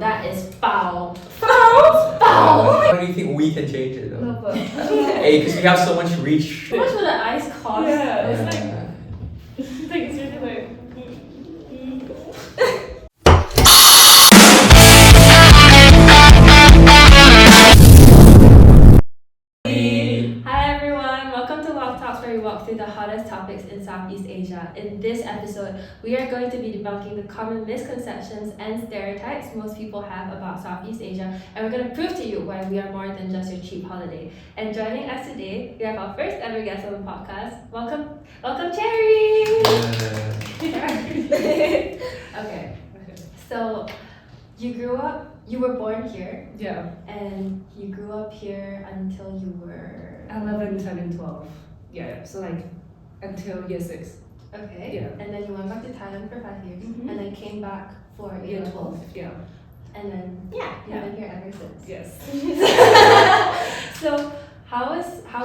That is foul. Foul. Foul. How do you think we can change it though? No, but Hey, because we have so much reach. How much would the ice cost? Yeah, it's It's really like. Hi everyone, welcome to Wok Talks, where we walk through the hottest topics in Southeast Asia. In this episode, we are going to be debunking the common misconceptions and stereotypes most people have about Southeast Asia, and we're going to prove to you why we are more than just your cheap holiday. And joining us today, we have our first ever guest on the podcast. Welcome, Cherie! Okay, so you were born here, yeah, and you grew up here until you were 11, 10, and 12. Yeah, so like until year 6. okay. Yeah. And then you went back to Thailand for 5 years, Mhm. and then came back for year 12. Yeah. And then you've been here ever since. Yes. So how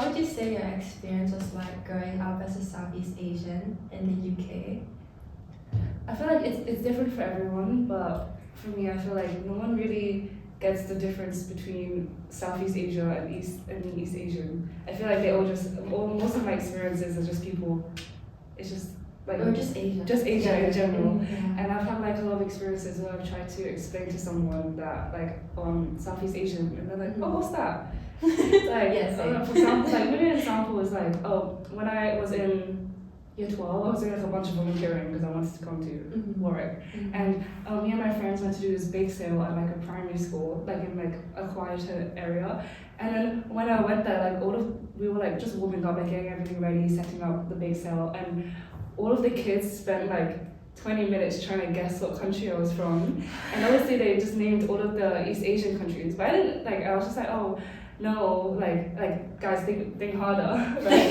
would you say your experience was like growing up as a Southeast Asian in the UK? I feel like it's different for everyone, but for me, I feel like no one really gets the difference between Southeast Asia and East Asian. I feel like they most of my experiences are just people. It's just like Or just Asia? just Asia in general. Yeah. And I've had like a lot of experiences where I've tried to explain to someone that like Southeast Asian, and they're like, oh, what's that? Like, Yes, same. for example, like maybe an example was like, oh, when I was in year 12, I was doing like a bunch of volunteering because I wanted to come to Warwick. And me and my friends went to do this bake sale at like a primary school, like in like a quieter area. And then when I went there, like we were like just warming up, like getting everything ready, setting up the bake sale, and all of the kids spent like 20 minutes trying to guess what country I was from. And obviously they just named all of the East Asian countries, but I didn't like. I was just like, oh no, like guys, think harder, right?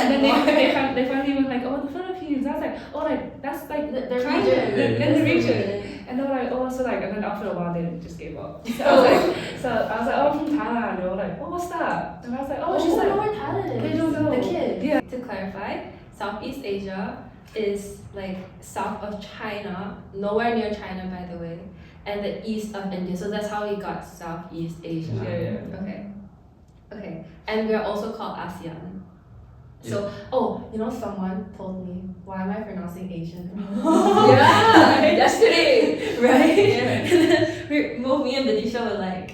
And then they finally were like, oh, the Philippines. I was like, oh, like that's like The kind of region. in the region. And they were like, oh, so like, and then after a while they just gave up. So I was like, oh, I'm from Thailand. They were like, oh, what's that? And I was like, oh, She's she's like, like, know where Thailand is. they don't know. The kid. Yeah. To clarify, Southeast Asia is like south of China, nowhere near China by the way, and the east of India. So that's how we got Southeast Asia. Yeah. Okay. And we're also called ASEAN. So, someone told me, why am I pronouncing Asian? Yeah, yesterday, Right? Yeah. Both me and Vidisha were like,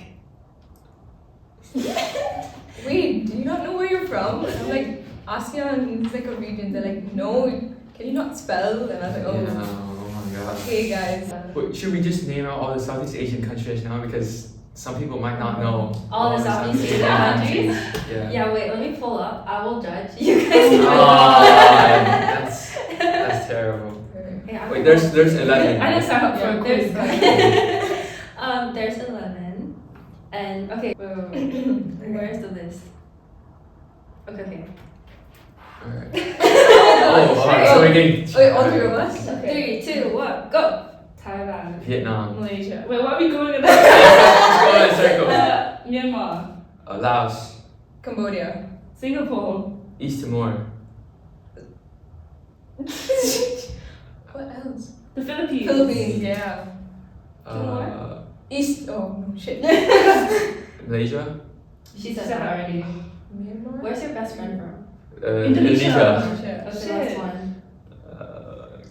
Wait, do you not know where you're from? I'm like, ASEAN is like a region. They're like, no, can you not spell? And I was like, oh, Yeah, oh my god. okay, guys. Wait, should we just name out all the Southeast Asian countries now? Because some people might not know all the Southeast Asian countries? Yeah. Yeah, wait, let me pull up. I will judge. You guys Oh, that's terrible. Wait, there's 11. I didn't sign up for a quiz. There's 11. And okay, where's the list? Okay. Alright. Alright, so we're getting. Wait, all three of us? Okay. 3, 2, 1, go! Thailand, Vietnam. Malaysia. Wait, what are we going in Go in a circle. Myanmar, Laos. Cambodia. Singapore. East Timor. What else? The Philippines. Philippines, yeah. East, oh no, shit. Malaysia. She said that already. Myanmar? Where's your best friend from? Indonesia. Shit. Okay, Shit. last one.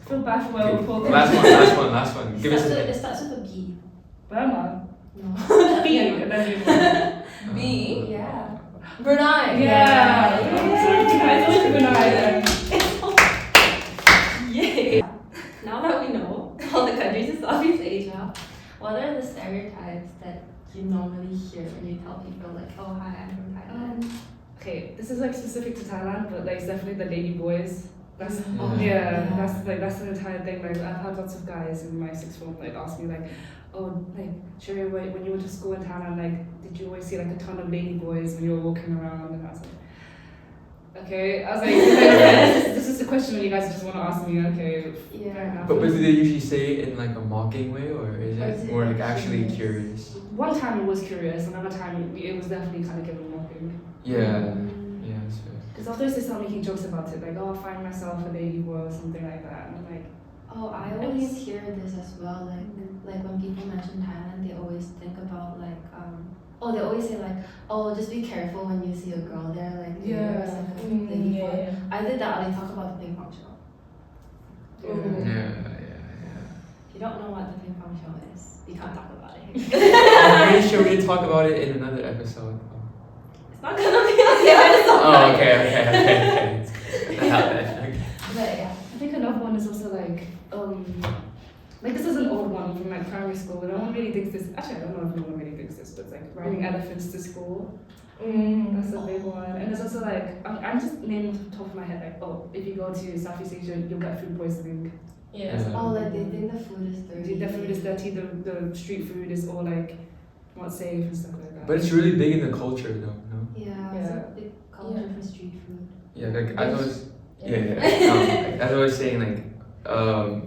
Feel bad for where we pulled Last one. Give us It a starts with a B. Burma. No. B. And then B? Yeah. Brunei. Yeah. Yay! Now that we know all the countries in Southeast Asia, what are the stereotypes that you normally hear when you tell people like, oh hi, I'm from Thailand? Okay, this is like specific to Thailand, but like it's definitely the lady boys. That's Yeah. that's an entire thing. Like I've had lots of guys in my sixth form like ask me like, oh, like Cherie, when you went to school in Thailand, like did you always see like a ton of lady boys when you were walking around? And I was like, okay. I was like, this is a question that you guys just want to ask me. Okay, Yeah. fair enough. But do they usually say it in like a mocking way, or is Or it is it more like curious? actually curious? One time it was curious, another time it was definitely kind of given mocking. Yeah. Yeah, that's fair. Because afterwards they start making jokes about it, like, oh, I find myself a lady boy or something like that. And I'm like, Oh, I always hear this as well, like when people mention Thailand, always think about like oh, they always say like, oh, just be careful when you see a girl there, like there's like a lady foot. Either that or they talk about the ping pong show. If you don't know what the ping pong show is, we can't talk about it here. I'm pretty sure we did talk about it in another episode. It's not gonna be on the episode. Oh, okay. Okay. But yeah. I think another one is also like this is an old one from like primary school. No one really thinks this. Actually, I don't know if no one really thinks this, but it's like riding elephants to school. That's a big one. And there's also like I'm just naming off the top of my head like, oh, if you go to Southeast Asia, you'll get food poisoning. Oh, like they think the food is dirty. The food is dirty. The street food is all like not safe and stuff like that. But it's really big in the culture, though. No? Yeah, it's a big culture for street food. Yeah, like as I was saying, like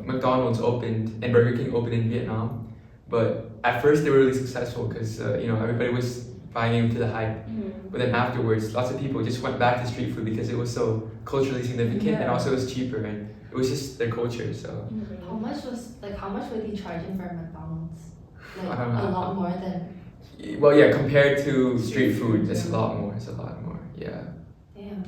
McDonald's opened and Burger King opened in Vietnam, but at first they were really successful because everybody was buying into the hype. But then afterwards, lots of people just went back to street food because it was so culturally significant and also it was cheaper and it was just their culture. So how much were they charging for McDonald's? Like I don't know. a lot more than. Well, yeah, compared to street food, it's a lot more. Yeah. Damn.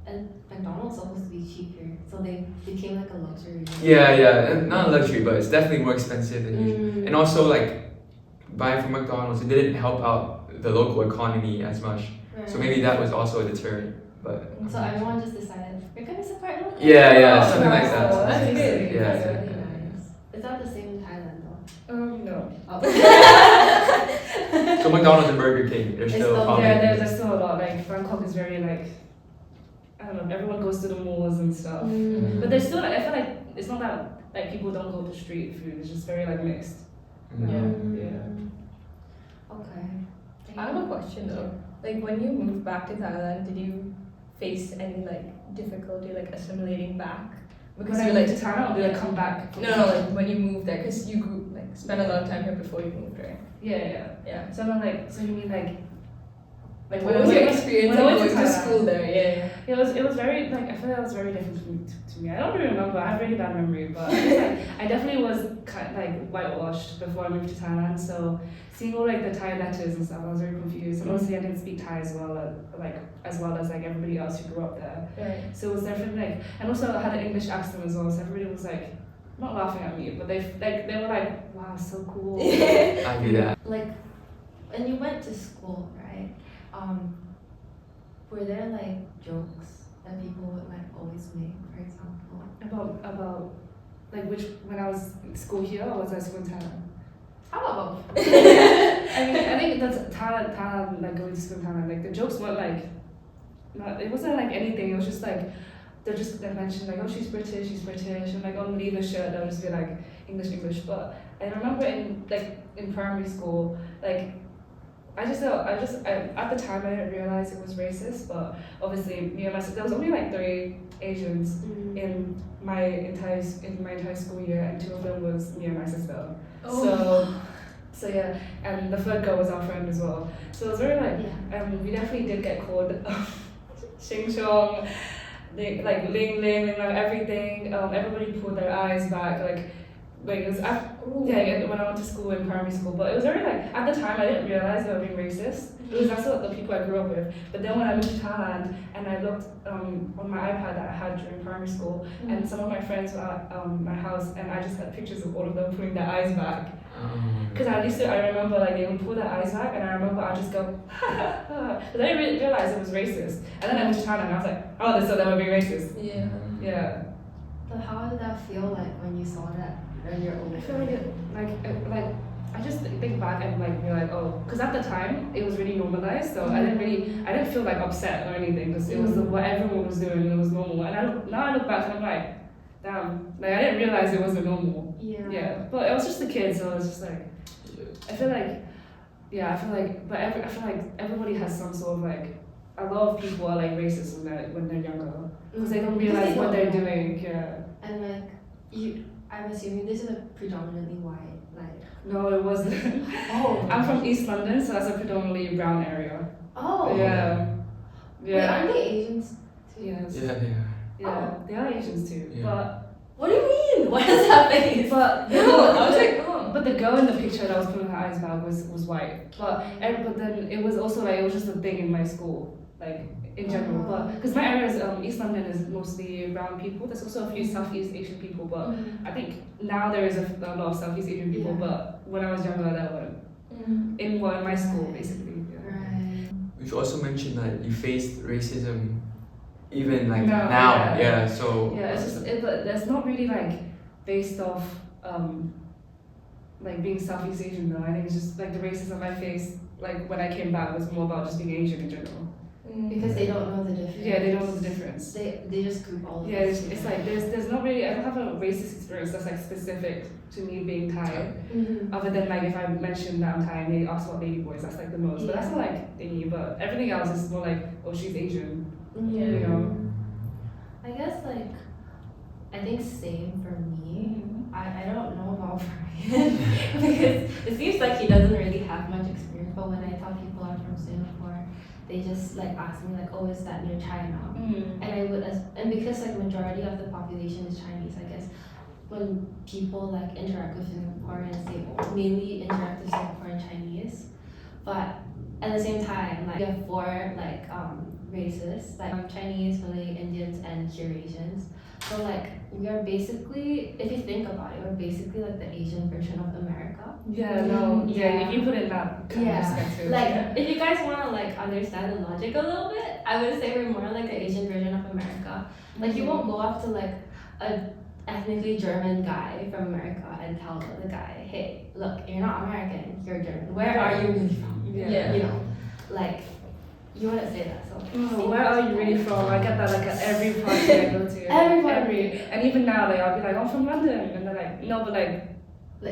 And McDonald's supposed to be cheaper, so they became like a luxury. Yeah, and not a luxury, but it's definitely more expensive than usual. And also, like buying from McDonald's, it didn't help out the local economy as much. Right. So maybe that was also a deterrent. But so everyone just decided we're gonna support local. Yeah, something like that. That's Yeah. really nice. Is that the same in Thailand though? No. So McDonald's and Burger King, they're still yeah, there's still a lot. Like Bangkok is very like, I don't know, everyone goes to the malls and stuff. But there's still like, I feel like it's not that like people don't go to street food. It's just very like mixed. Yeah. Okay. I have a question though. Like when you moved back to Thailand, did you face any like difficulty like assimilating back? Because when I went to Thailand, or did I come back? No, like when you moved there, because you grew, like spent a lot of time here before you moved, right? Yeah. So I'm like, so you mean like what was your experience when I like went going to to school there? Yeah. It was very like I feel like it was very different to me. I don't really remember. I have really bad memory, but I definitely was kind of like whitewashed before I moved to Thailand. So seeing all like the Thai letters and stuff, I was very confused. And obviously I didn't speak Thai as well as like everybody else who grew up there. Right. So it was definitely like, and also I had an English accent as well. So everybody was like not laughing at me, but they were like, wow, so cool. I do that. Like when you went to school, right? Were there like jokes that people would like always make, for example? About like when I was in school here or was I school in Thailand? How about both? I think that's Thailand, like going to school in Thailand, like the jokes weren't like, it wasn't like anything, it was just like, they're just like mentioned like, oh she's British, and like on leave a shirt, they'll just be like English, but I remember in primary school, like, I just at the time I didn't realize it was racist, but obviously me and my sister, there was only like 3 Asians in my entire school year, and 2 of them was me and my sister. So yeah, and the 3rd girl was our friend as well. So it was very like we definitely did get called Shing Chong, like Ling Ling, and like everything. Everybody pulled their eyes back, like it was when I went to school in primary school, but it was very like at the time I didn't realize they were being racist. It was also the people I grew up with. But then when I moved to Thailand and I looked on my iPad that I had during primary school, and some of my friends were at my house, and I just had pictures of all of them pulling their eyes back. Because I remember like they would pull their eyes back, and I remember I'd just go, but I didn't really realize it was racist. And then I moved to Thailand and I was like, oh, so they were being racist. Yeah. So how did that feel like when you saw that when you're older? I feel like I just think back and like be like, oh, because at the time it was really normalized, so I didn't feel like upset or anything, because it was what everyone was doing, and it was normal. And now I look back and I'm like, damn, like I didn't realize it wasn't normal. Yeah. But I was just a kid, so it was just like, I feel like everybody has some sort of like, a lot of people are like racist when they're younger, because they don't realize what they're doing. Yeah. And like I'm assuming this is a predominantly white, like. No, it wasn't. Oh. I'm from East London, so that's a predominantly brown area. Oh. Yeah. Wait, aren't they Asians too? Yes. Oh. They are Asians too. Yeah. But what do you mean? What is that face? But No, I was like, oh. but the girl in the picture that was pulling her eyes back was white. But then it was also like it was just a thing in my school, like in general. But because my area is East London is mostly brown people. There's also a few Southeast Asian people, but I think now there is a lot of Southeast Asian people. But when I was younger, there weren't. In my school, basically. Yeah. Right. You should also mention that you faced racism even like No, now. yeah. So Yeah, it's just but that's not really like based off like being Southeast Asian though. I think it's just like the racism I faced like when I came back was more about just being Asian in general. Because they don't know the difference. Yeah, they don't know the difference. They just group all of Yeah, us it's like there's not really I don't have a racist experience that's like specific to me being Thai. Other than like if I mention that I'm Thai and they ask what baby boys, that's like the most. But that's not like thingy. But everything else is more like, oh, she's Asian. Yeah. You know. I guess like I think same for me. I don't know about Brian because it seems like he doesn't really have much experience. But when I tell people I'm from Singapore, they just like ask me like, oh, is that near China? And I would and because like majority of the population is Chinese, I guess when people like interact with Singaporeans, they mainly interact with Singaporean Chinese. But at the same time, like we have four like races, like Chinese, Malay, Indians, and Eurasians. So like we are basically, if you think about it, we're basically like the Asian version of America. Yeah, no, Yeah. if you put it in that kind of perspective. Like if you guys want to like understand the logic a little bit, I would say we're more like the Asian version of America. Like you won't go up to like a ethnically German guy from America and tell the guy, hey, look, you're not American, you're German. Where are you really from? Yeah. You know, like you wouldn't say that. So Where are you really from? I get that like at every party I go to. Every. And even now, like I'll be like, I'm from London, and they're like, no, but like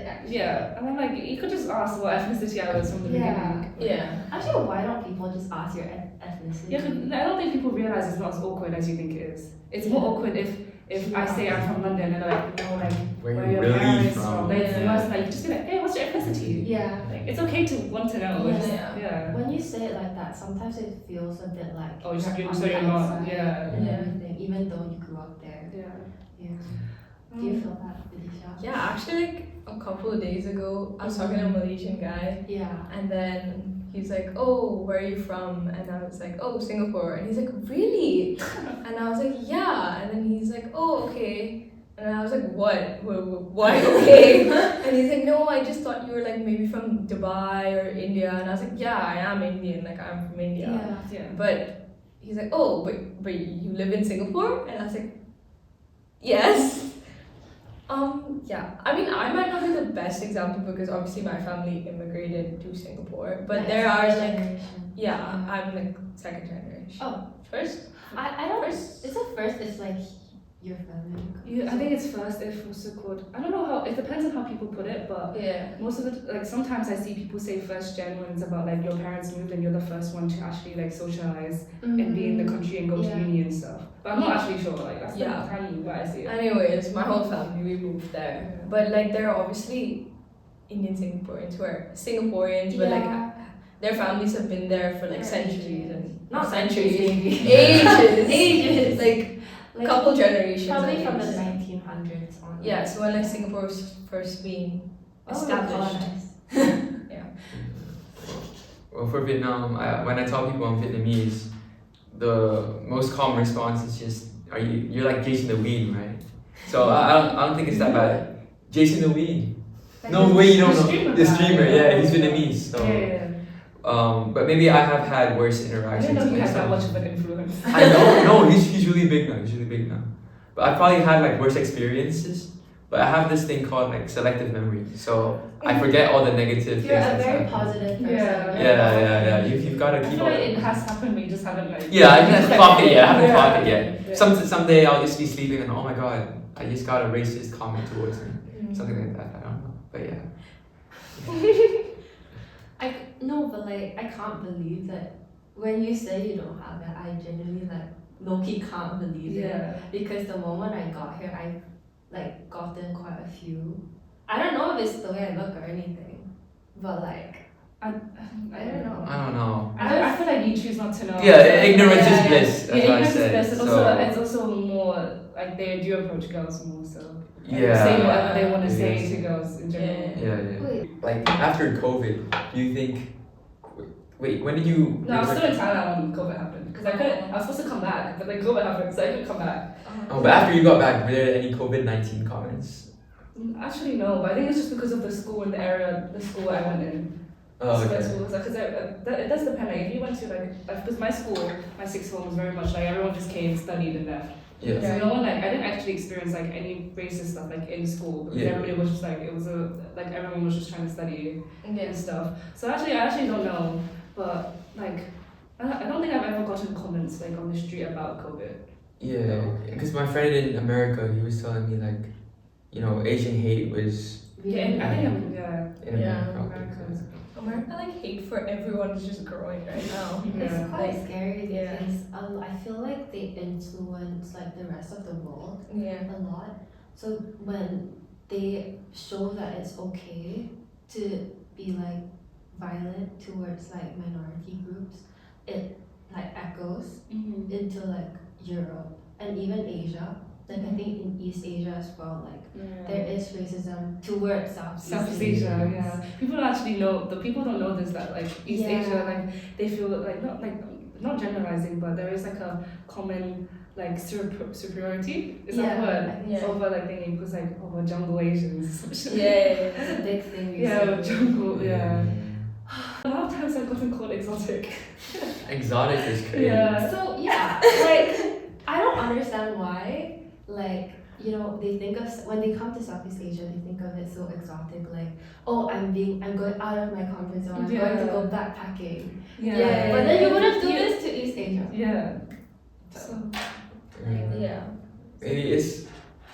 actually, yeah. And I'm like, you could just ask what ethnicity I was from the beginning. Yeah. Actually, why don't people just ask your ethnicity? Yeah, 'cause I don't think people realize it's not as awkward as you think it is. It's more awkward if I say I'm from London and they're like, no, like where where you your really parents from? Like, it's Yeah. worse, like you just be like, hey, what's your ethnicity? Yeah. Like it's okay to want to know. Yeah. It's- Yeah. yeah. When you say it like that, sometimes it feels a bit like Oh, so on you're the not. outside Yeah. and Yeah. everything, even though you grew up there. Yeah. Yeah. Do you feel that, Vidisha? Yeah, actually, like a couple of days ago, I was talking to a Malaysian guy, Yeah. and then he's like, "Oh, where are you from?" And I was like, "Oh, Singapore." And he's like, "Really?" And I was like, "Yeah." And then he's like, "Oh, okay." And I was like, "What? Why okay?" And he's like, "No, I just thought you were like maybe from Dubai or India." And I was like, "Yeah, I am Indian. Like I'm from India." Yeah. Yeah. But he's like, "Oh, but you live in Singapore?" And I was like, "Yes." Yeah. I mean, I might not be the best example because obviously my family immigrated to Singapore, but Like, there are first like, generation. yeah, I'm like second generation. Oh, First? I don't. First. Is it first? It's like your family. I think it's first if what's it called? I don't know how. It depends on how people put it, but Yeah. most of it, like sometimes I see people say first gen when it's about like your parents moved and you're the first one to actually like socialize and be in the country and go to Yeah. uni and stuff. But I'm not actually sure. Like that's Yeah. the tiny where I see it. Anyways, my whole family, we moved there. Yeah. But like there are obviously Indian Singaporeans who are Singaporeans, but like their families have been there for like For centuries ages. and Not centuries, centuries, ages, Ages. like Like, couple generations. Probably at from the least. 1900s on. Yeah, so when like Singapore was first being established. Well, for Vietnam, when I tell people I'm Vietnamese, the most common response is just, you're like Jason the Ween, right? So I don't think it's that bad. Jason the Ween. Like No the- way you don't the know. streamer The guy, streamer, yeah, he's Vietnamese. So, Yeah. but maybe I have had worse I didn't interactions. know he with had that some- much of an influence. I know, no, he's really big now. He's really big now. But I probably had like worse experiences. But I have this thing called like selective memory, so I forget all the negative You're things. a that's very happened. positive person. Yeah. Yeah. You've got to I keep feel all. like it has happened, but you just haven't like. Yeah, I haven't clocked it yet. I haven't clocked it yet. Yeah. Someday I'll just be sleeping and oh my god, I just got a racist comment towards me, something like that. I don't know, but yeah. No, but like I can't believe that when you say you don't have it, I genuinely like low-key can't believe it. Yeah. Because the moment I got here, I've like gotten quite a few. I don't know if it's the way I look or anything, but like I don't know. I don't know. I feel like you choose not to know. Yeah, ignorance Yeah, is bliss. That's what I ignorance is said. bliss, and So it's also more like they do approach girls more so. Yeah. say whatever they want to say Yes. to girls in general. Yeah. Wait. Like after COVID, do you think? Wait, when did you? No, I was still in Thailand when COVID happened because I was supposed to come back, but then COVID happened, so I couldn't come back. Oh, but after you got back, were there any COVID-19 comments? Actually, no, but I think it's just because of the school in the area, the school I went in. Oh, So okay. because it does depend. Like if you went to because my school, my sixth form was very much like everyone just came, studied, and left. Yes. So no one I didn't actually experience like any racist stuff like in school because Yeah. everybody was just like everyone was just trying to study Yeah. and stuff. So I actually don't know, but like I don't think I've ever gotten comments like on the street about COVID. Yeah, because my friend in America, he was telling me like, you know, Asian hate was Yeah, and I think in Yeah. America. America, like, hate for everyone is just growing right now. Yeah. It's quite Like, scary yeah. because I feel like they influence like the rest of the world Yeah. a lot. So when they show that it's okay to be like violent towards like minority groups, it like echoes Mm-hmm. into like Europe and even Asia. Like I think in East Asia as well, like there is racism towards Southeast Asia, yeah. People don't actually know. The people don't know this that like East Yeah. Asia, like they feel like not generalizing, but there is like a common like superiority. Is that a word? I think Yeah. so. Over like thinking because like over jungle Asians. Yeah. It's a big thing Yeah, recently. jungle. Yeah. A lot of times I've gotten called exotic. Exotic is crazy. Yeah. So yeah, like I don't understand why. Like you know, they think of when they come to Southeast Asia, they think of it so exotic. Like oh, I'm going out of my comfort zone. I'm going to go backpacking. Yeah. But then you wouldn't do this to East Asia. Yeah. So. Yeah. Maybe it's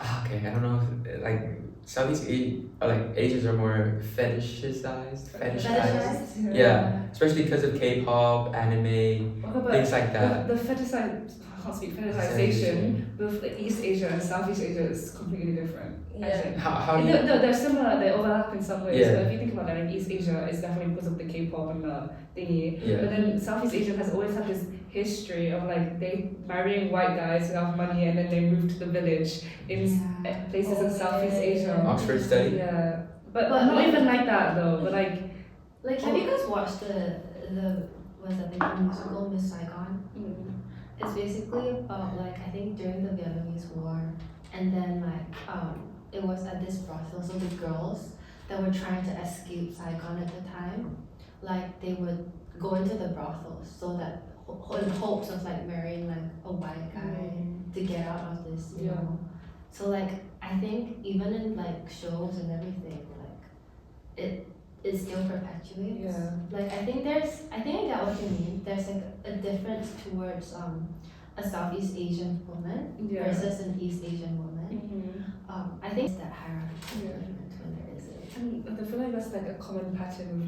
okay. I don't know if like Southeast Asians are more fetishized. Fetishized? Yeah, especially because of K-pop, anime, Okay, but things like that. the fetishization with the East Asia and Southeast Asia is completely different. I Yeah. think. How do you? They're similar, they overlap in some ways, Yeah. but if you think about it, like East Asia is definitely because of the K-pop and the thingy. But Yeah. then Southeast Asia has always had this history of like they marrying white guys who have money and then they move to the village in Yeah. places in Oh, Southeast yeah. Asia. Oxford study. Yeah, but But not like- even like that though. But like, Like have you guys watched the what's that the musical Miss Saigon? It's basically about like I think during the Vietnamese War, and then like it was at this brothel. So the girls that were trying to escape Saigon at the time, like they would go into the brothels so that in hopes of like marrying like a white guy to get out of this, you Yeah. know. So like I think even in like shows and everything, like it still perpetuates. yeah, Like I think I get what you mean. There's like a difference towards a Southeast Asian woman yeah. versus an East Asian woman. I think it's that hierarchy Yeah. when there is it. And I feel like that's like a common pattern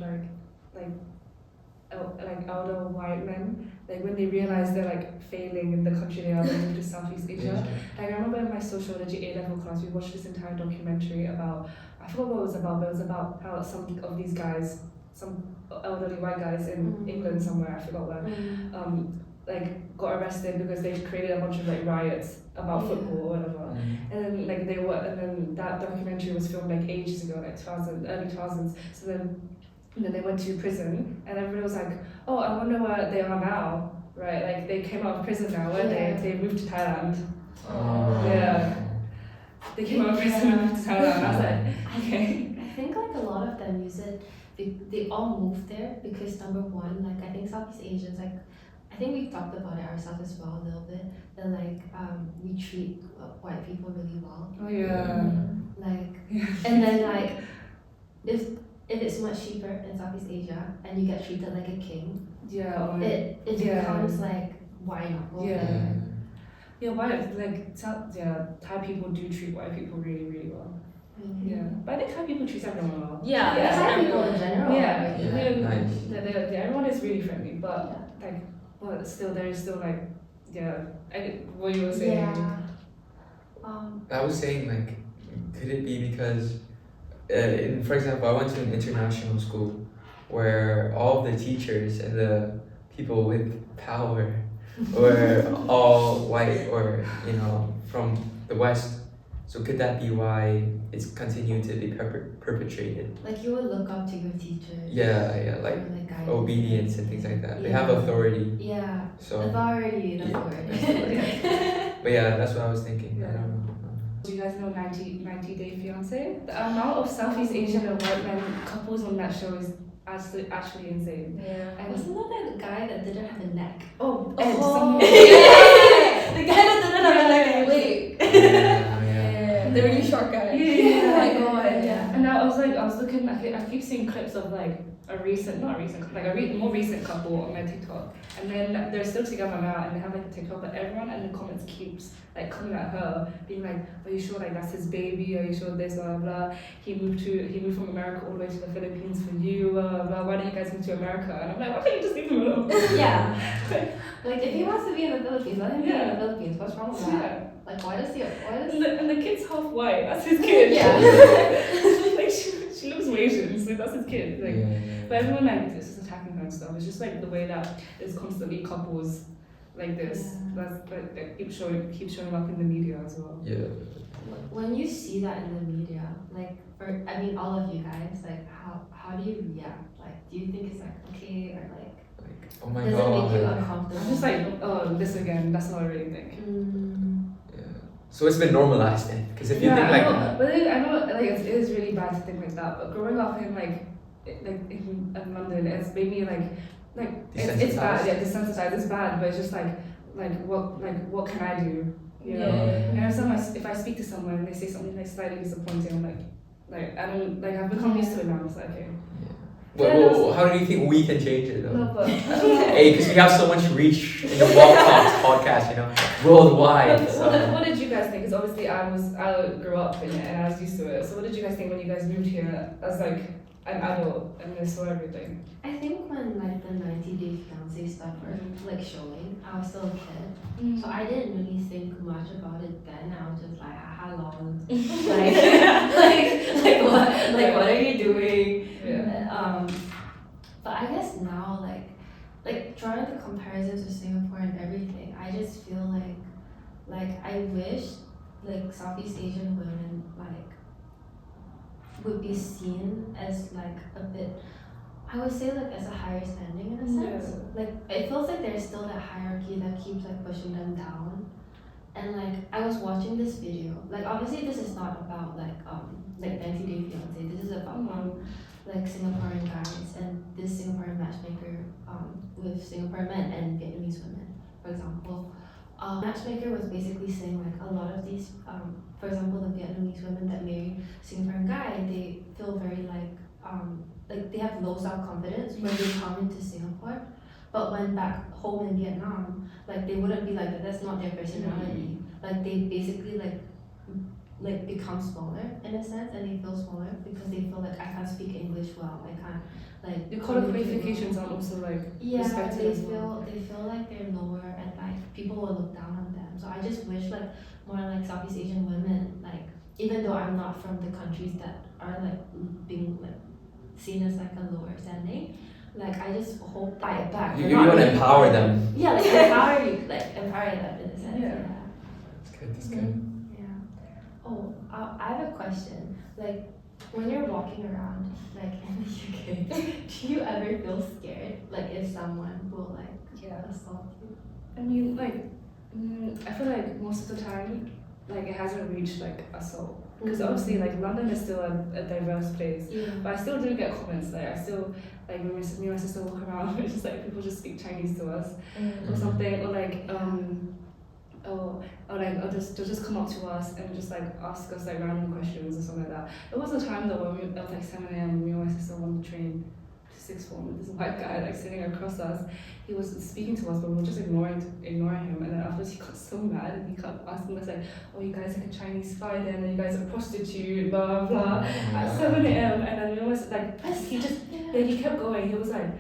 of like elder white men, like when they realize they're like failing in the country they are, they move to Southeast Asia. Like I remember in my sociology A-level class, we watched this entire documentary about, I forgot what it was about, but it was about how some of these guys, some elderly white guys in England somewhere, I forgot where, like got arrested because they created a bunch of like riots about Yeah. football or whatever. And then like and then that documentary was filmed like ages ago, like early 2000s. So then they went to prison and everybody was like, oh, I wonder where they are now, right? Like they came out of prison now, where Yeah. they moved to Thailand. Oh. Yeah. They came out of prison and moved to Thailand. I was like, okay. I think like a lot of them use it. They all moved there because number one, like I think Southeast Asians, like I think we've talked about it ourselves as well a little bit. That like we treat white people really well. Oh yeah. Like Yeah. and then like if it's much cheaper in Southeast Asia and you get treated like a king, Yeah. Or, it Yeah. becomes like why not go Yeah. there? yeah. Thai people do treat white people really, really well. Mhm. Yeah. But I think Thai people treat everyone well. Yeah. Yeah. Thai people in general. Yeah, right? Yeah. Nice. Everyone is really friendly, but Yeah. but still there is still like what you were saying. Yeah. I was saying like, could it be because, for example, I went to an international school where all the teachers and the people with power were all white or from the West, So could that be why it's continued to be perpetrated? Like you would look up to your teachers. Yeah, like for, guidance. obedience and things like that. They Yeah. have authority. Yeah. So Authority, that's the word. but yeah, that's what I was thinking. I Yeah. don't know. Do you guys know 90 Day Fiancé? The amount of Southeast Asian and white men couples on that show is actually insane. Yeah. And Wasn't that the guy that didn't have a neck? oh, Oh. and someone Yeah! The guy that didn't have a neck. Wait. Yeah. The really short guy. Yeah. Oh my god. Yeah. And I was looking, I keep seeing clips of like more recent couple on my TikTok, and then they're still together now, and they have like a TikTok, but everyone in the comments keeps like coming at her, being like, "Are you sure like that's his baby? Are you sure this blah blah? He moved from America all the way to the Philippines for you. Blah. Why don't you guys move to America?" And I'm like, "Why can't you just leave him alone?" Yeah. Like if he wants to be in the Philippines, let him be in Yeah. the Philippines. What's wrong with that? Yeah. Like why does he? And the kid's half white. That's his kid. Yeah. Like she looks Asian, so that's his kid. Like. Yeah. But everyone like is just attacking her and stuff. It's just like the way that there's constantly couples like this that keep showing up in the media as well. Yeah. When you see that in the media, like all of you guys, like how do you react? Like do you think it's like okay or like Oh my does god. it make you uncomfortable? I'm just like, oh, this again. That's what I really think. Yeah. So it's been normalized then, because if you think like that. But then, I know like it is really bad to think like that. But growing up in in London, it's made me like it's bad. Yeah, desensitized. It's bad, but it's just like what can I do? You know. Yeah. And if I speak to someone and they say something like slightly disappointing, I'm like I don't like I've become used to it now. It's like okay. Well, how do you think we can change it though? No, but I don't know. Hey, because we have so much reach in the Wok Talks podcast, worldwide. What, So. what did you guys think? Because obviously I grew up in it and I was used to it. So what did you guys think when you guys moved here as like an adult and you saw everything? I think when like the 90 Day Fiancé stuff were like showing, I was still a kid. So I didn't really think much about it then. I was just like, haha, lol. What are you doing? Yeah. But I guess now, like drawing the comparisons with Singapore and everything, I just feel like I wish like Southeast Asian women would be seen as like a bit, I would say like as a higher standing in a sense. Yeah. Like it feels like there's still that hierarchy that keeps like pushing them down. And like I was watching this video. Like obviously this is not about like 90 Day Fiancé. This is about like Singaporean guys and this Singaporean matchmaker with Singaporean men and Vietnamese women, for example. Matchmaker was basically saying like a lot of these, for example, the Vietnamese women that marry Singaporean guy, they feel very like they have low self-confidence when they come into Singapore, but when back home in Vietnam, like they wouldn't be like that. That's not their personality. Like they basically like become smaller in a sense, and they feel smaller because they feel like I can't speak English well. I can't like. The qualifications are also like respected they as well. feel like they're lower and like people will look down on them. So I just wish like more like Southeast Asian women, like even though I'm not from the countries that are like being like seen as like a lower standing, like I just hope fight back. You want to empower them. Yeah, like empower them in a sense. Yeah. That's good. Oh, I have a question. Like, when you're walking around, like in the UK, do you ever feel scared? Like, if someone will like assault you? I mean, like, I feel like most of the time, like it hasn't reached like assault. Because obviously, like London is still a diverse place. Yeah. But I still do get comments. Like I still like when me and my sister walk around, it's just like people just speak Chinese to us or something, or like they'll just come up to us and just like ask us like random questions or something like that. There was a time though when it was like 7 a.m. me and my sister were on the train to sixth form with this white guy like sitting across us. He was speaking to us but we were just ignoring him, and then afterwards he got so mad and he kept asking us like, oh, you guys like a Chinese spy then, and you guys are prostitute, blah blah at 7 a.m. and then we was like he kept going. He was like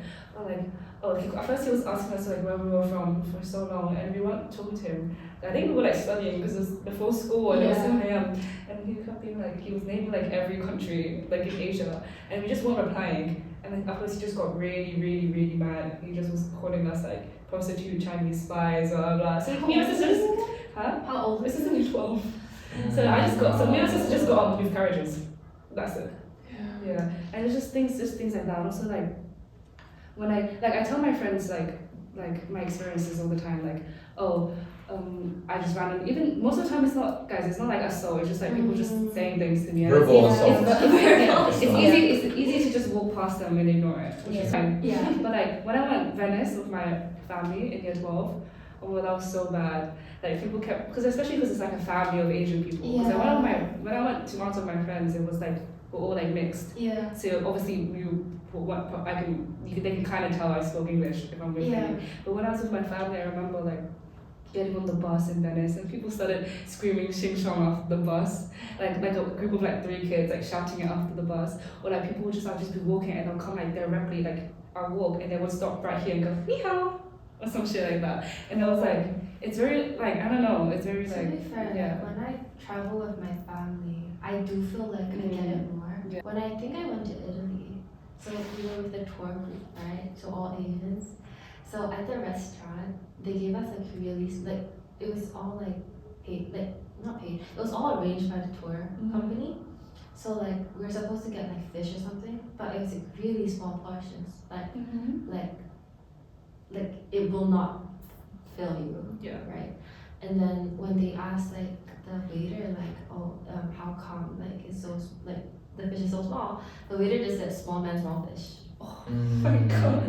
at first he was asking us like where we were from for so long, and we weren't talking to him. I think we were like studying because it was before school and it was 7 a.m. and he kept being like, he was naming like every country like in Asia, and we just weren't replying. And then afterwards he just got really, really, really mad. He just was calling us like prostitute, Chinese spies, blah blah blah. So he was just, How old? This is only 12. So I just got, so me and my sister just got on with carriages. That's it. Yeah. And it's just things like that. Also like, when I tell my friends like my experiences all the time, like, oh, I just randomly, even most of the time it's not, guys, it's not like assault, it's just like people just saying things to me. And Verbal it's, assault. it's easy to just walk past them and ignore it, which is fine. Yeah. But like, when I went Venice with my family in year 12, oh, that was so bad. Like, people kept, especially because it's like a family of Asian people. Because when I went to Malta with my friends, it was like, we're all like mixed. Yeah. So obviously they can kind of tell I spoke English if I'm with them. But when I was with my family, I remember like getting on the bus in Venice and people started screaming "Shing Shong" after the bus, like a group of like 3 kids like shouting it after the bus, or like people would just be walking and they'll come like directly like our walk and they would stop right here and go "Ni hao" or some shit like that, and I was like, it's very like, I don't know, it's very like, to be fair, yeah. when I travel with my family, I do feel like I get it more. Yeah. When I think I went to Italy, so we were with the tour group, right? So all Asians. So at the restaurant, they gave us like really like, it was all like paid, like not paid. It was all arranged by the tour company. So like we were supposed to get like fish or something, but it was like really small portions, like it will not fill you. Yeah. Right. And then when they asked like the waiter like, oh, how come like it's so like the fish is so small, the waiter just said small man, small fish. Oh my god.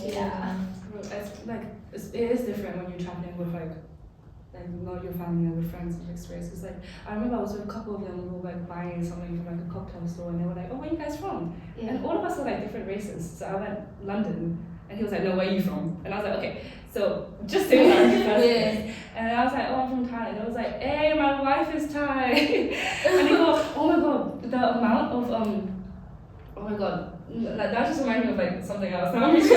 Yeah. It's like it is different when you're traveling with like not your family or with friends of mixed race. Cause like I remember I was with a couple of them who were like buying something from like a cocktail store and they were like, oh, where are you guys from? Yeah. And all of us are like different races. So I went London and he was like, no, where are you from? And I was like, okay, so just say that first. And I was like, oh, I'm from Thai. And I was like, hey, my wife is Thai. And they go, oh my god, the amount of oh my god, like, that just reminded me of like something else. Now I'm just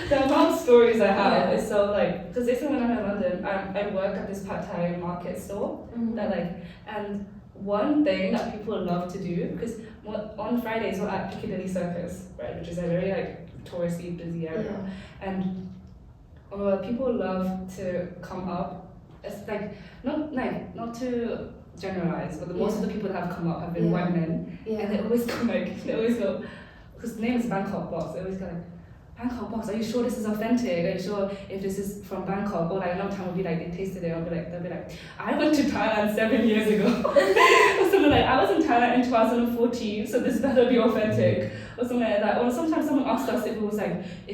the amount of stories I have is so like, because they said when I'm in London, I work at this pad Thai market store that like, and one thing that people love to do, because on Fridays we're at Piccadilly Circus, right, which is a very like touristy, busy area, and people love to come up. It's like not to generalize, but most of the people that have come up have been white men, and they always go like, because the name is Bangkok Box, they always go like, Bangkok Box, are you sure this is authentic? Are you sure if this is from Bangkok? Or like another time would be like, they tasted it, they'll be like, I went to Thailand 7 years ago. Or something like, I was in Thailand in 2014, so this better be authentic. Or something like that. Or sometimes someone asked us if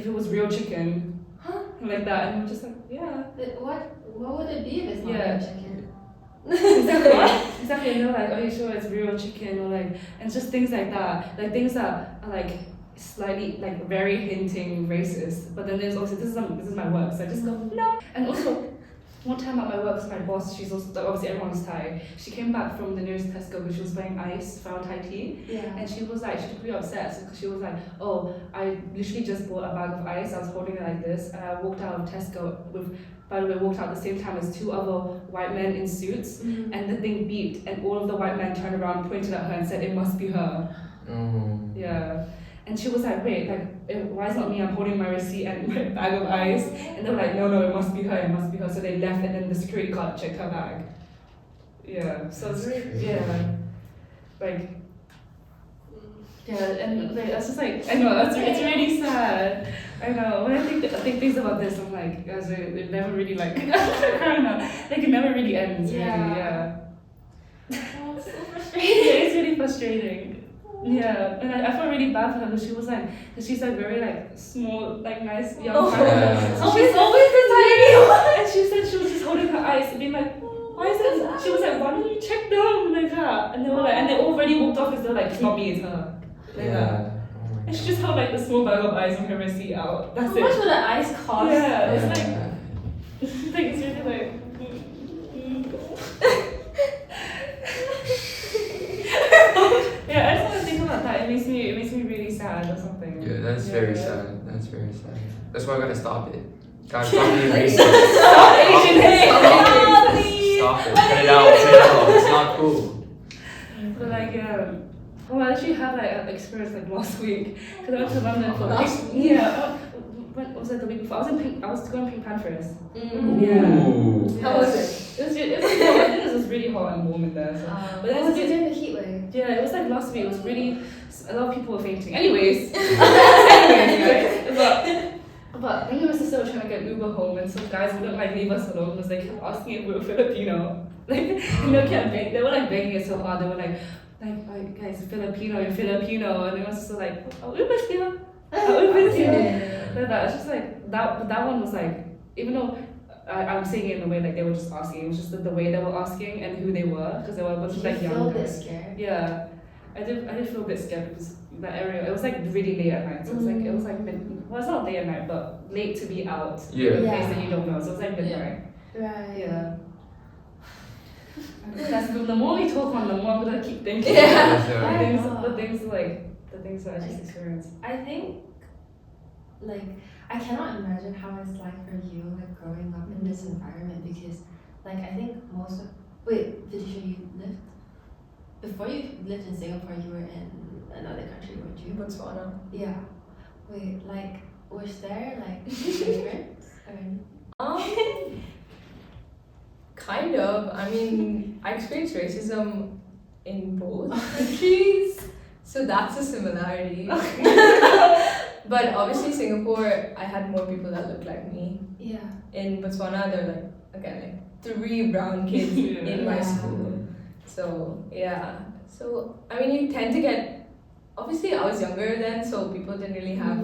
it was real chicken. Like that, and we're just like, yeah. What would it be if it's not real chicken? Exactly. And they're like, are you sure it's real chicken? Or like, and it's just things like that. Like things that are like slightly like very hinting racist. But then there's also this is my work, so I just go no. And also one time at my work, my boss, she's also obviously everyone's Thai. She came back from the nearest Tesco because she was buying ice for our Thai tea. And she was like, she looked really upset because she was like, oh, I literally just bought a bag of ice. I was holding it like this, and I walked out of Tesco with. By the way, walked out at the same time as 2 other white men in suits, and the thing beeped, and all of the white men turned around, pointed at her, and said, "It must be her." Yeah. And she was like, wait, like, why is it not me? I'm holding my receipt and my bag of ice. And they were like, no, it must be her, it must be her. So they left, and then the security guard checked her bag. Yeah, so it's really, like, and like, that's just like, I know, it's really sad. I know, when I think things about this, I'm like, guys, it never really, like, I don't know, like, it never really ends, really, Oh, it's so frustrating. It's really frustrating. Yeah, and I felt really bad for her because she was like, because she's like very like small, like nice young person. So she's always the tiny one. And she said she was just holding her eyes and being like, why is it? She was like, why don't you check down like that? And they were like, and they already walked off because they were like, it's not me, it's her. Like that. And she just held like the small bag of ice on her receipt out. That's How it. much would the ice cost? Yeah, it's like it's really like. Yeah, I just want to think about that. It makes me really sad or something. Yeah, that's very sad. That's very sad. That's why I gotta stop it. Gotta stop being racist. Stop Asian hate. Stop it. Cut it out. It's not cool. But like, oh, I actually had like an experience like last week because I went to London for when was it the week before? I was going Pink Panthers. Ooh. How was it? It was really hot and warm in there. So. But then Was it during the heat wave? yeah, it was like last week. It was really a lot of people were fainting. Anyways, but then we were still trying to get Uber home, and some guys wouldn't like leave us alone because they kept asking if we were Filipino. Like they were like begging us so hard. They were like guys, Filipino, and it was just like, oh, Uber's here. Uber's here. Like that. It's just like that one was like, even though I'm saying it in a way like they were just asking, it was just the way they were asking and who they were, because they were a bunch of like young feel a bit guys. scared? Yeah, I did feel a bit scared because that area, it was like really late at night, so it was like well, it's not late at night, but late to be out in a place that you don't know, so it was like midnight. Right. Yeah. That's the more we talk on, the more I'm gonna keep thinking. Yeah. The things that I just experienced. I think, like, I cannot imagine how it's like for you, like, growing up in this environment, because, like, I think wait, Vidisha, you lived, before you lived in Singapore, you were in another country, weren't you? Botswana. Yeah. Wait, like, was there, like, immigrants or anything? Kind of. I mean, I experienced racism in both countries, so that's a similarity. But obviously, Singapore, I had more people that looked like me. Yeah. In Botswana, there were like 3 brown kids in my school. So yeah. So I mean, you tend to get. Obviously, I was younger then, so people didn't really have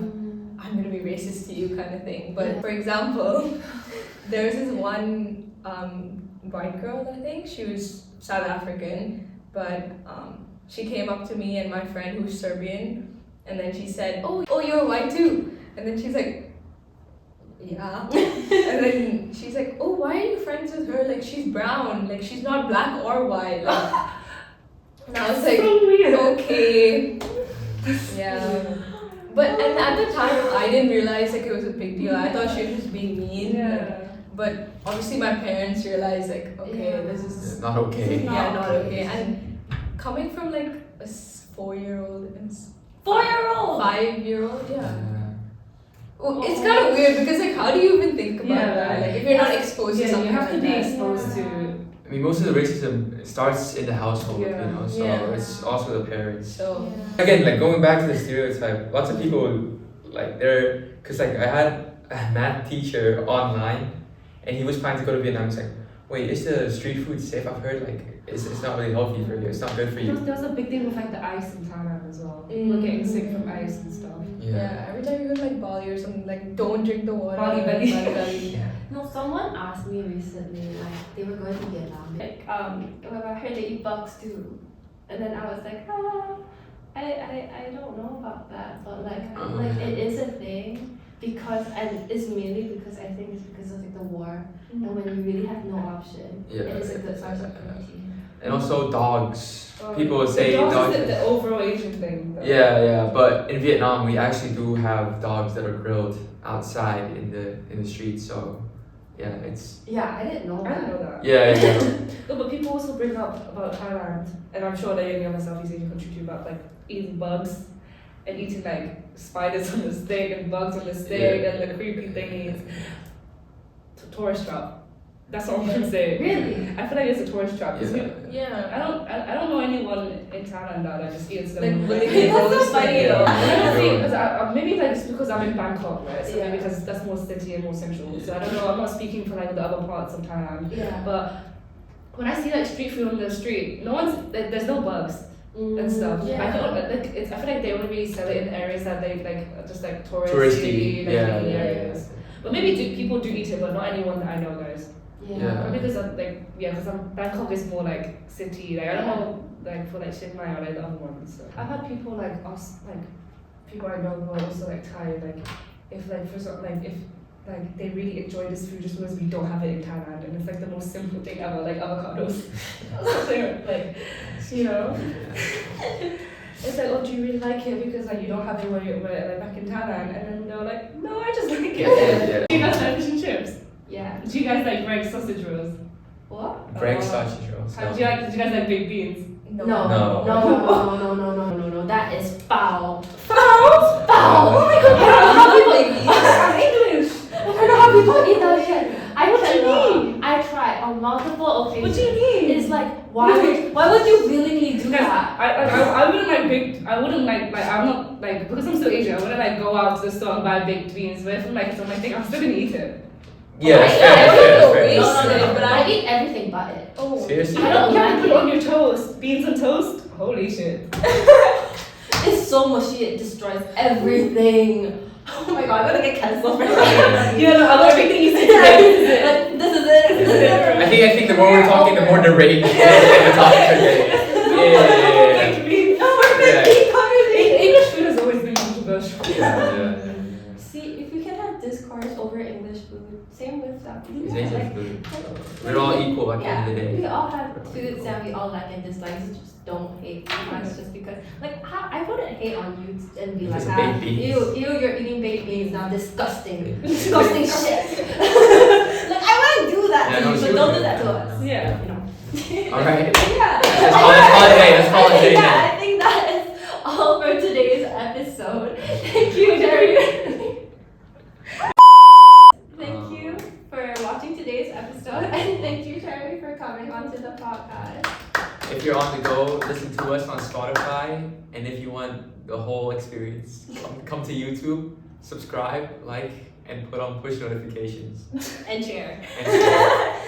"I'm gonna be racist to you" kind of thing. But for example, there was this one white girl, I think she was South African, but she came up to me and my friend who's Serbian, and then she said, oh, you're white too, and then she's like, yeah, and then she's like, oh, why are you friends with her, like she's brown, like she's not black or white, like, and I was like, okay, yeah. But at the time, I didn't realize like it was a big deal. I thought she was just being mean. Yeah. But obviously my parents realized like, okay, this is Not okay. not okay. And coming from like a 4-year-old and 4-year-old! 5-year-old, yeah. Well, it's kind of weird because like, how do you even think about that? Like if you're not exposed to something you have to like be that. exposed to. I mean, most of the racism starts in the household, Yeah. you know, so Yeah. it's also the parents. So Again, like going back to the stereotype, lots of people, like because like I had a math teacher online, and he was planning to go to Vietnam. He's like, wait, is the street food safe? I've heard like it's not really healthy for you. It's not good for you. There was a big thing with like the ice in Thailand as well. People getting sick from ice and stuff. yeah, every time you go to like Bali or something, like don't drink the water. Bali belly. Yeah. No, someone asked me recently, like, they were going to Vietnam. Like, I heard they eat bugs too. And then I was like, I don't know about that, but like it is a thing, and it's mainly because I think it's because of like the war, and when you really have no option, Yeah. it is a good source of protein. And also dogs. People say dogs. dogs. Is the overall Asian thing. Though. Yeah. But in Vietnam, we actually do have dogs that are grilled outside in the streets. So yeah, it's. Yeah, I didn't know I that. didn't know that. Yeah. No, but people also bring up about Thailand, and I'm sure that any other Southeast Asian country too, about like eating bugs and eating like spiders on the stick and bugs on the stick and the creepy thingies. Tourist trap. That's all I'm gonna say. Really? I feel like it's a tourist trap. Yeah. I don't know anyone in Thailand that just eats them. Like Like, willingly That's so goes funny like, though. maybe like it's because I'm in Bangkok, right? So Yeah. maybe because that's more city and more central. So I don't know. I'm not speaking for like the other parts of Thailand. Yeah. But when I see like street food on the street, there's no bugs and stuff. Yeah. I feel like they only really sell it in areas that they like just like Touristy. like, Yeah. areas. But maybe people do eat it, but not anyone that I know, guys. Yeah. Probably because Bangkok is more like city. Like I don't know, like for like Chiang Mai or like the other ones. So. I've had people like ask, like people I know who are also like Thai, like if like for some, like if like they really enjoy this food just because we don't have it in Thailand, and it's like the most simple thing ever, like avocados. Like, you know. It's like, oh, do you really like it because like you don't have it where like back in Thailand? And then they're like, no, I just like it. Yeah. Do you guys like fish and chips? Yeah. Do you guys like bread sausage rolls? What? Break sausage rolls. Did you guys like baked beans? No. No. No. That is foul. Foul! Foul! Oh my god, How do you like I wouldn't like baked. I wouldn't like I'm not like because I'm still Asian. I wouldn't like go out to the store and buy baked beans. But if I'm like something, I think I'm still gonna eat it. Yeah, that's I fair, that's fair, don't that's fair. waste it, but I eat everything but it. Oh. Seriously? I don't You have to like put it it. on your toast. Beans and toast. Holy shit. It's so mushy, it destroys everything. Oh my god, I'm gonna get cancelled for that. Yeah, no, I love everything you say today. Like, this is it. I think the more we're talking, the more deranged the topics are getting. Yeah. Baked beans. English food has always been controversial. Yeah. See, if we can have discourse over English food, same with Southeast It's Asia. Asian food. We're all equal at the end of the We day. all have foods that we all like and dislikes. Just don't hate too much just because. Like, I wouldn't hate on you and be like, Because of baked beans. ew, you're eating baked beans now. Disgusting. Disgusting shit. Like, I wouldn't do that Yeah, to no, you, she but don't would do that do to that. us. Yeah. You know. Alright. Yeah. Let's call it a day. Let's call it a day Yeah, then. I think that is all for today's episode. Thank you, Cherie. Thank you for watching today's episode, and thank you, Cherie, for coming onto the podcast. If you're on the go, listen to us on Spotify. And if you want the whole experience, come to YouTube, subscribe, like, and put on push notifications. And share. And share.